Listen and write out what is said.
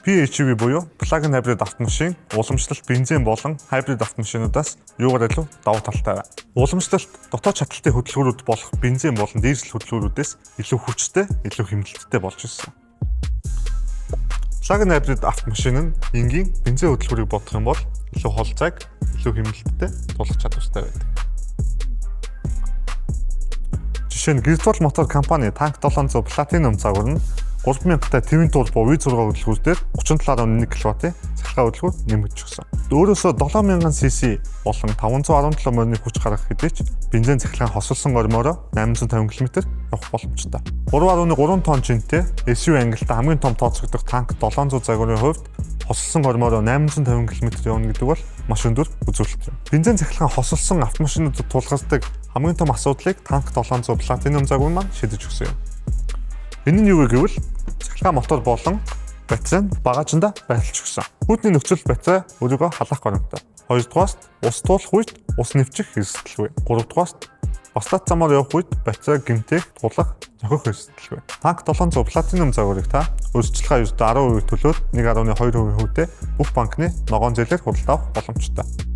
PHEV буюу plug-in hybrid автомашин уламжлалт бензин болон hybrid автомашинуудаас юугаар илүү давуу талтай вэ? Уламжлалт дотоод чадалтын хөдөлгөөрүүд болох бензин болон дизель хөдөлгөөрүүдээс илүү хүчтэй, илүү хэмнэлттэй болж ирсэн. Plug-in hybrid автомашин нь энгийн бензин хөдөлгөөрийг бодох юм бол илүү хол цаг, илүү хэмнэлттэй тулах чадвартай байдаг. Жишээ нь Gridwall мотор компани танк 700 Platinum загвар нь 3000-тай твин турбо V6 хөдөлгүүр дээр 37.1 кW-ийн цахилгаан хөдөлгүүр нэмэгдэж өгсөн. Өөрөөсөө 7000 cc болон 517 морины хүч гаргах хэдий ч бензин цахилгаан хосолсон гормоороо 850 км явах боломжтой. 3.3 тонн жинтэй SUV ангилалтай хамгийн том тооцогдох танк 700 загварын хувьд хосолсон гормоороо 850 км явна гэдэг бол маш өндөр үзүүлэлт юм. Бензин цахилгаан хосолсон автомашинуудад тулгардаг хамгийн том асуудлыг танк 700 Platinum загвар маань шийдэж өгсөн юм. Энэ нь юу вэ гэвэл цахилгаан мотор болон батарей нь багажинда байрлаж өгсөн. Хүүтний нөхцөл батарей өөрийгөө халаах горимтой. Хоёрдугаарт ус туулах үед ус нэвчих эрсдэлгүй. Гуравдугаарт бастат замаар явах үед батарей гэмтэх, тулах, зохих эрсдэлгүй. Танк 700 Platinum загварыг та өөрчлөлтөө 10% төлөөд 1.2% хүүтэй бүх банкны ногоон зээлээр худалдаа авах боломжтой.